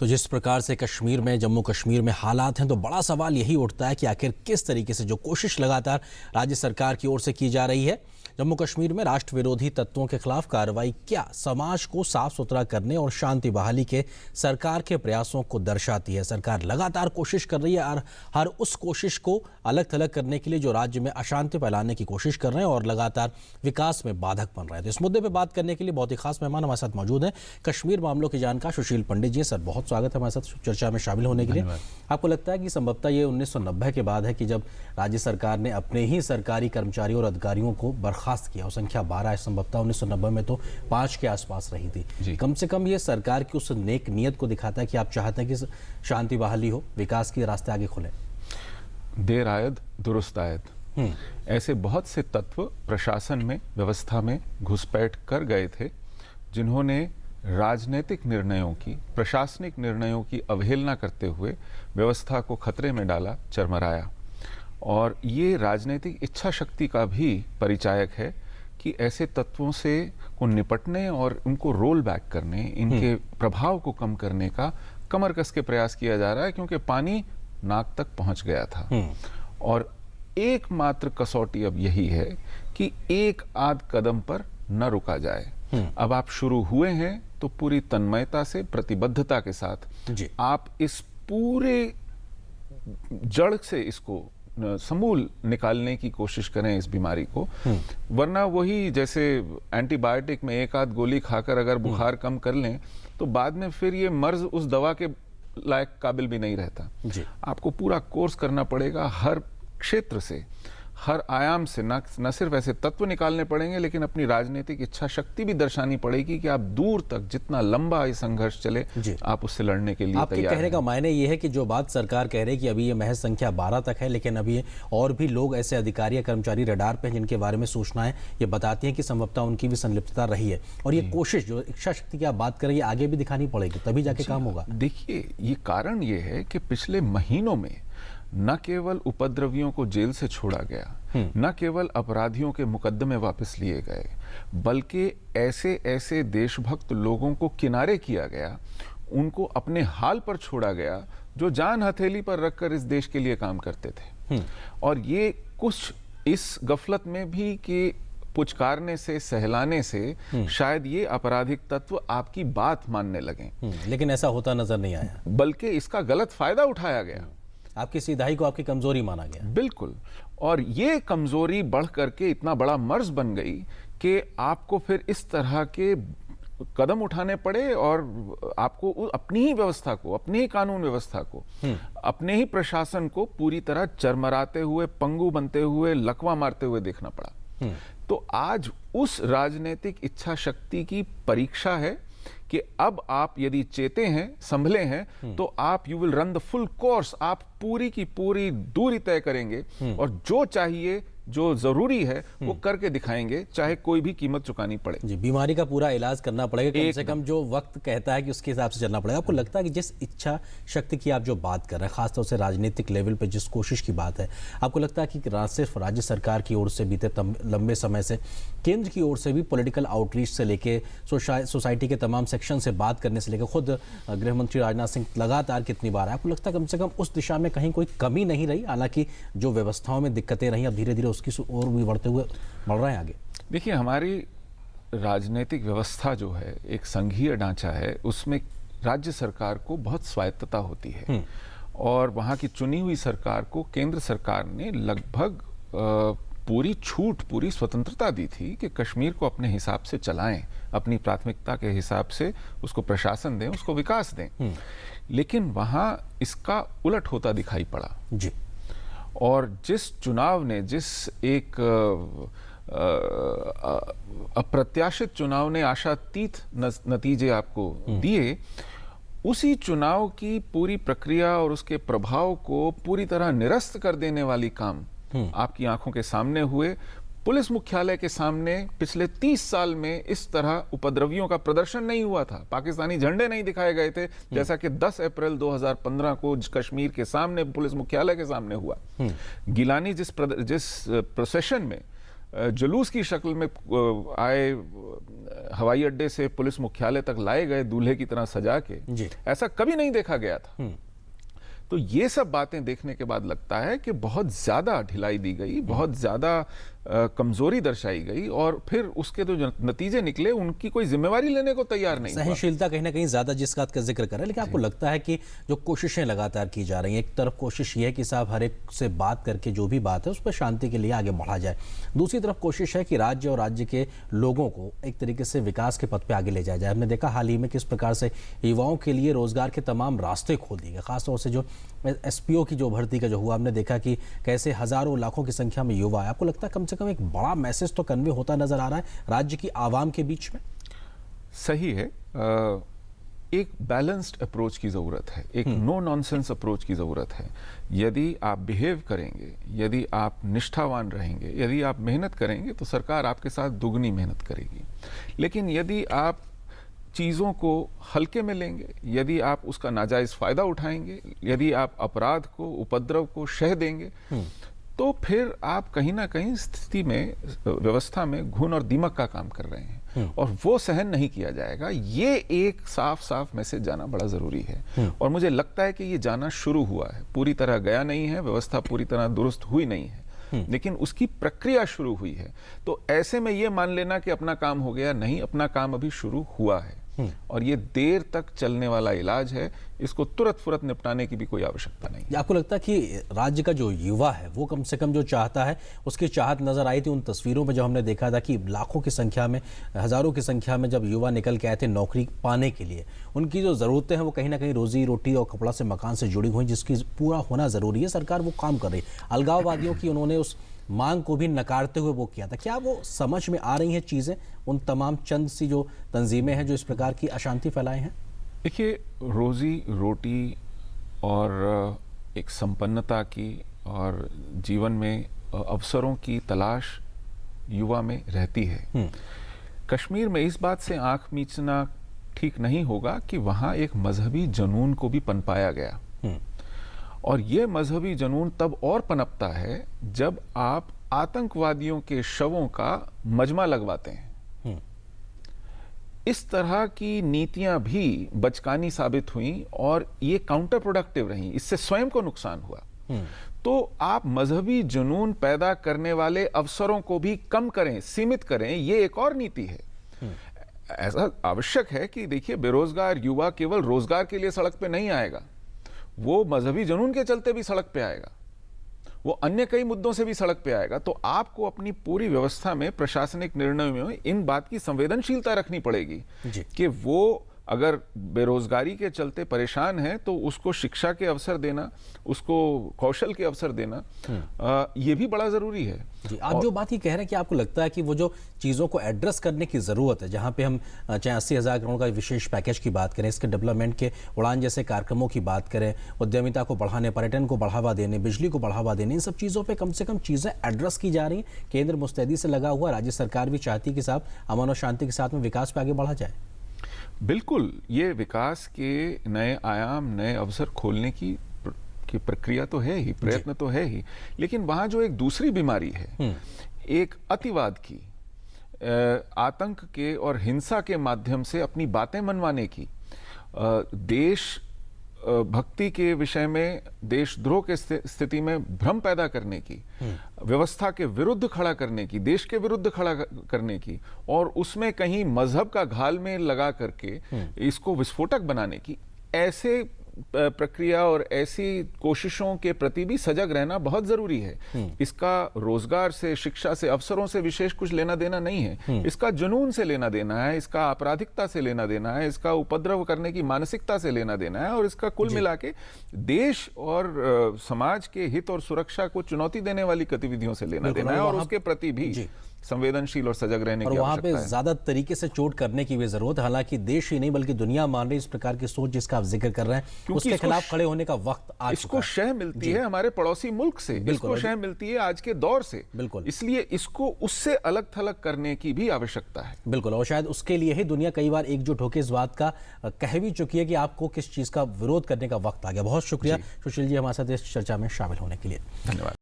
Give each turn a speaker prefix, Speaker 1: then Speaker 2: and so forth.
Speaker 1: तो जिस प्रकार से कश्मीर में जम्मू कश्मीर में हालात हैं तो बड़ा सवाल यही उठता है कि आखिर किस तरीके से जो कोशिश लगातार राज्य सरकार की ओर से की जा रही है जम्मू कश्मीर में राष्ट्र विरोधी तत्वों के खिलाफ कार्रवाई क्या समाज को साफ सुथरा करने और शांति बहाली के सरकार के प्रयासों को दर्शाती है। सरकार लगातार कोशिश कर रही है और हर उस कोशिश को अलग थलग करने के लिए जो राज्य में अशांति फैलाने की कोशिश कर रहे हैं और लगातार विकास में बाधक बन रहे हैं। तो इस मुद्दे पर बात करने के लिए बहुत ही खास मेहमान हमारे साथ मौजूद हैं, कश्मीर मामलों के जानकार सुशील पंडित जी। सर बहुत स्वागत है हमारे साथ चर्चा में शामिल होने के लिए। आपको लगता है कि संभवतः ये 1990 के बाद है कि जब राज्य सरकार ने अपने ही सरकारी कर्मचारियों और अधिकारियों को बर्खास्त किया और संख्या 12 है, संभवतः 1990 में तो 5 के आसपास रही थी। कम से कम ये सरकार की उस नेक नियत को दिखाता है कि आप चाहते हैं कि शांति बहाली हो, विकास के रास्ते आगे खुले।
Speaker 2: देर आयद दुरुस्त आयद, ऐसे बहुत से तत्व प्रशासन में, व्यवस्था में घुसपैठ कर गए थे जिन्होंने राजनीतिक निर्णयों की, प्रशासनिक निर्णयों की अवहेलना करते हुए व्यवस्था को खतरे में डाला, चरमराया। और ये राजनीतिक इच्छा शक्ति का भी परिचायक है कि ऐसे तत्वों से को निपटने और उनको रोल बैक करने, इनके प्रभाव को कम करने का कमर कस के प्रयास किया जा रहा है, क्योंकि पानी नाक तक पहुंच गया था। और एकमात्र कसौटी अब यही है कि एक आध कदम पर न रुका जाए। अब आप शुरू हुए हैं तो पूरी तन्मयता से, प्रतिबद्धता के साथ आप इस पूरे जड़ से इसको समूल निकालने की कोशिश करें इस बीमारी को। वरना वही जैसे एंटीबायोटिक में एक आध गोली खाकर अगर बुखार कम कर लें तो बाद में फिर ये मर्ज उस दवा के लायक काबिल भी नहीं रहता। आपको पूरा कोर्स करना पड़ेगा, हर क्षेत्र से, हर आयाम से, न सिर्फ ऐसे तत्व निकालने पड़ेंगे लेकिन अपनी राजनीतिक इच्छा शक्ति भी दर्शानी पड़ेगी कि आप दूर तक, जितना लंबा ये संघर्ष चले, आप उससे लड़ने के लिए तैयार हैं।
Speaker 1: आपके कहने का मायने ये है कि जो बात सरकार कह रही है कि अभी ये महज संख्या 12 तक है, लेकिन अभी और भी लोग ऐसे अधिकारी या कर्मचारी रडार पे हैं जिनके बारे में सूचनाएं ये बताती हैं कि संभवतः उनकी भी संलिप्तता रही है। और ये कोशिश, जो इच्छा शक्ति की आप बात कर रही है, आगे भी दिखानी पड़ेगी, तभी जाके काम होगा।
Speaker 2: देखिए, ये कारण ये है कि पिछले महीनों में न केवल उपद्रवियों को जेल से छोड़ा गया, न केवल अपराधियों के मुकदमे वापस लिए गए, बल्कि ऐसे ऐसे देशभक्त लोगों को किनारे किया गया, उनको अपने हाल पर छोड़ा गया जो जान हथेली पर रखकर इस देश के लिए काम करते थे। और ये कुछ इस गफलत में भी कि पुचकारने से, सहलाने से शायद ये आपराधिक तत्व आपकी बात मानने लगें,
Speaker 1: लेकिन ऐसा होता नजर नहीं आया,
Speaker 2: बल्कि इसका गलत फायदा उठाया गया।
Speaker 1: आपकी सीधाई को आपकी कमजोरी माना गया।
Speaker 2: बिल्कुल। और ये कमजोरी बढ़ करके इतना बड़ा मर्ज बन गई कि आपको फिर इस तरह के कदम उठाने पड़े और आपको अपनी ही व्यवस्था को, अपनी ही कानून व्यवस्था को, अपने ही प्रशासन को पूरी तरह चरमराते हुए, पंगु बनते हुए, लकवा मारते हुए देखना पड़ा। तो आज उस राजनीतिक इच्छा शक्ति की परीक्षा है कि अब आप यदि चेते हैं, संभले हैं, तो आप you will run the full course, आप पूरी की पूरी दूरी तय करेंगे और जो चाहिए, जो जरूरी है, वो करके दिखाएंगे, चाहे कोई भी कीमत चुकानी पड़े।
Speaker 1: जी, बीमारी का पूरा इलाज करना पड़ेगा, कम से कम जो वक्त कहता है कि उसके हिसाब से चलना पड़ेगा। आपको लगता है कि जिस इच्छा शक्ति की आप जो बात कर रहे हैं, खासतौर से राजनीतिक लेवल पे जिस कोशिश की बात है, आपको लगता है कि सिर्फ राज्य सरकार की ओर से बीते लंबे समय से केंद्र की ओर से भी पॉलिटिकल आउटरीच से लेके सोसाइटी के तमाम सेक्शन से बात करने से लेकर खुद गृह मंत्री राजनाथ सिंह लगातार कितनी बार है, आपको लगता है कम से कम उस दिशा में कहीं कोई कमी नहीं रही? हालांकि जो व्यवस्थाओं में दिक्कतें रही, अब धीरे धीरे उसकी और भी बढ़ रहे हैं आगे।
Speaker 2: देखिए, हमारी राजनीतिक व्यवस्था जो है, एक संघीय ढांचा है, उसमें राज्य सरकार को बहुत स्वायत्तता होती है और वहां की चुनी हुई सरकार को केंद्र सरकार ने लगभग पूरी छूट, पूरी स्वतंत्रता दी थी कि कश्मीर को अपने हिसाब से चलाएं, अपनी प्राथमिकता के हिसाब से उसको प्रशासन दें, उसको विकास दें। लेकिन वहां इसका उलट होता दिखाई पड़ा
Speaker 1: जी।
Speaker 2: और जिस चुनाव ने, जिस एक अप्रत्याशित चुनाव ने आशातीत नतीजे आपको दिए, उसी चुनाव की पूरी प्रक्रिया और उसके प्रभाव को पूरी तरह निरस्त कर देने वाली काम आपकी आंखों के सामने हुए। पुलिस मुख्यालय के सामने पिछले 30 साल में इस तरह उपद्रवियों का प्रदर्शन नहीं हुआ था, पाकिस्तानी झंडे नहीं दिखाए गए थे, जैसा कि 10 अप्रैल 2015 को कश्मीर के सामने, पुलिस मुख्यालय के सामने हुआ। गिलानी जिस प्रोसेशन में जुलूस की शक्ल में आए, हवाई अड्डे से पुलिस मुख्यालय तक लाए गए दूल्हे की तरह सजा के, ऐसा कभी नहीं देखा गया था। तो ये सब बातें देखने के बाद लगता है कि बहुत ज्यादा ढिलाई दी गई, बहुत ज्यादा कमजोरी दर्शाई गई, और फिर उसके जो नतीजे निकले उनकी कोई जिम्मेवारी लेने को तैयार नहीं।
Speaker 1: सहनशीलता कहीं ना कहीं ज्यादा जिस बात का जिक्र कर रहे हैं, लेकिन आपको लगता है कि जो कोशिशें लगातार की जा रही हैं, एक तरफ कोशिश ये है कि साहब हर एक से बात करके जो भी बात है उस पर शांति के लिए आगे बढ़ा जाए, दूसरी तरफ कोशिश है कि राज्य और राज्य के लोगों को एक तरीके से विकास के पथ पे आगे ले जाया जाए। हमने देखा हाल ही में किस प्रकार से युवाओं के लिए रोजगार के तमाम रास्ते खोल दिए गए, खासतौर से जो एसपीओ की जो भर्ती का जो हुआ, हमने देखा कि कैसे हजारों लाखों की संख्या में युवा है। आपको लगता है कम से कम एक बड़ा मैसेज तो कन्वे होता नजर आ रहा है राज्य की आवाम के बीच में?
Speaker 2: सही है, एक बैलेंस्ड अप्रोच की जरूरत है, एक नो नॉनसेंस अप्रोच की जरूरत है। यदि आप बिहेव करेंगे, यदि आप निष्ठावान रहेंगे, यदि आप मेहनत करेंगे, तो सरकार आपके साथ दुगनी मेहनत करेगी। लेकिन यदि आप चीज़ों को हल्के में लेंगे, यदि आप उसका नाजायज फायदा उठाएंगे, यदि आप अपराध को, उपद्रव को शह देंगे, तो फिर आप कहीं ना कहीं स्थिति में, व्यवस्था में घुन और दीमक का काम कर रहे हैं, और वो सहन नहीं किया जाएगा। ये एक साफ साफ मैसेज जाना बड़ा जरूरी है, और मुझे लगता है कि ये जाना शुरू हुआ है, पूरी तरह गया नहीं है, व्यवस्था पूरी तरह दुरुस्त हुई नहीं है, लेकिन उसकी प्रक्रिया शुरू हुई है। तो ऐसे में ये मान लेना कि अपना काम हो गया, नहीं, अपना काम अभी शुरू हुआ है, और ये देर तक चलने वाला इलाज है, इसको तुरंत फुरत निपटाने की भी कोई आवश्यकता नहीं।
Speaker 1: आपको लगता है कि राज्य का जो युवा है वो कम से कम जो चाहता है, उसकी चाहत नजर आई थी उन तस्वीरों में जो हमने देखा था कि लाखों की संख्या में, हजारों की संख्या में जब युवा निकल के आए थे नौकरी पाने के लिए, उनकी जो जरूरतें हैं वो कहीं ना कहीं रोजी रोटी और कपड़ा से मकान से जुड़ी हुई, जिसकी पूरा होना जरूरी है, सरकार वो काम कर रही है। अलगाववादियों की उन्होंने उस मांग को भी नकारते हुए वो किया था। क्या वो समझ में आ रही हैं चीजें, उन तमाम चंद सी जो तंजीमें हैं जो इस प्रकार की अशांति फैलाए हैं?
Speaker 2: देखिए, रोजी रोटी और एक संपन्नता की और जीवन में अवसरों की तलाश युवा में रहती है। कश्मीर में इस बात से आंख मीचना ठीक नहीं होगा कि वहां एक मजहबी जुनून को भी पनपाया गया, और ये मजहबी जुनून तब और पनपता है जब आप आतंकवादियों के शवों का मजमा लगवाते हैं। इस तरह की नीतियां भी बचकानी साबित हुई और ये काउंटर प्रोडक्टिव रही, इससे स्वयं को नुकसान हुआ। तो आप मजहबी जुनून पैदा करने वाले अवसरों को भी कम करें, सीमित करें, ये एक और नीति है। ऐसा आवश्यक है कि देखिए, बेरोजगार युवा केवल रोजगार के लिए सड़क पे नहीं आएगा, वो मजहबी जुनून के चलते भी सड़क पे आएगा, वो अन्य कई मुद्दों से भी सड़क पे आएगा। तो आपको अपनी पूरी व्यवस्था में, प्रशासनिक निर्णयों में इन बात की संवेदनशीलता रखनी पड़ेगी कि वो अगर बेरोजगारी के चलते परेशान है तो उसको शिक्षा के अवसर देना, उसको कौशल के अवसर देना, ये भी बड़ा जरूरी है।
Speaker 1: जी, आप जो बात ये कह रहे हैं कि आपको लगता है कि वो जो चीज़ों को एड्रेस करने की ज़रूरत है, जहाँ पे हम चाहे 80,000 करोड़ का विशेष पैकेज की बात करें, इसके डेवलपमेंट के उड़ान जैसे कार्यक्रमों की बात करें, उद्यमिता को बढ़ाने, पर्यटन को बढ़ावा देने, बिजली को बढ़ावा देने, इन सब चीज़ों पर कम से कम चीज़ें एड्रेस की जा रही हैं। केंद्र मुस्तैदी से लगा हुआ, राज्य सरकार भी चाहती है कि साहब अमन और शांति के साथ में विकास पे आगे बढ़ा जाए।
Speaker 2: बिल्कुल, ये विकास के नए आयाम, नए अवसर खोलने की प्रक्रिया तो है ही, प्रयत्न तो है ही, लेकिन वहां जो एक दूसरी बीमारी है, एक अतिवाद की, आतंक के और हिंसा के माध्यम से अपनी बातें मनवाने की, देश भक्ति के विषय में देशद्रोह के स्थिति में भ्रम पैदा करने की, व्यवस्था के विरुद्ध खड़ा करने की, देश के विरुद्ध खड़ा करने की, और उसमें कहीं मजहब का घाल में लगा करके इसको विस्फोटक बनाने की, ऐसे प्रक्रिया और ऐसी कोशिशों के प्रति भी सजग रहना बहुत जरूरी है। इसका रोजगार से, शिक्षा से, अवसरों से विशेष कुछ लेना देना नहीं है, इसका जुनून से लेना देना है, इसका आपराधिकता से लेना देना है, इसका उपद्रव करने की मानसिकता से लेना देना है, और इसका कुल मिला के देश और समाज के हित और सुरक्षा को चुनौती देने वाली गतिविधियों से लेना देना है, और उसके प्रति भी संवेदनशील और सजग रहने की आवश्यकता है।
Speaker 1: वहां पे ज्यादा तरीके से चोट करने की भी जरूरत है। हालांकि देश ही नहीं बल्कि दुनिया मान रही इस प्रकार की सोच जिसका आप जिक्र कर रहे हैं, उसके खिलाफ खड़े होने का वक्त आ चुका है।
Speaker 2: इसको शह मिलती है हमारे पड़ोसी मुल्क से, इसको शह मिलती है आज के दौर से,
Speaker 1: बिल्कुल,
Speaker 2: इसलिए इसको उससे अलग थलग करने की भी आवश्यकता है।
Speaker 1: बिल्कुल, और शायद उसके लिए ही दुनिया कई बार एकजुट होकर इस बात का कह भी चुकी है कि आपको किस चीज का विरोध करने का वक्त आ गया। बहुत शुक्रिया सुशील जी हमारे साथ इस चर्चा में शामिल होने के लिए।
Speaker 2: धन्यवाद।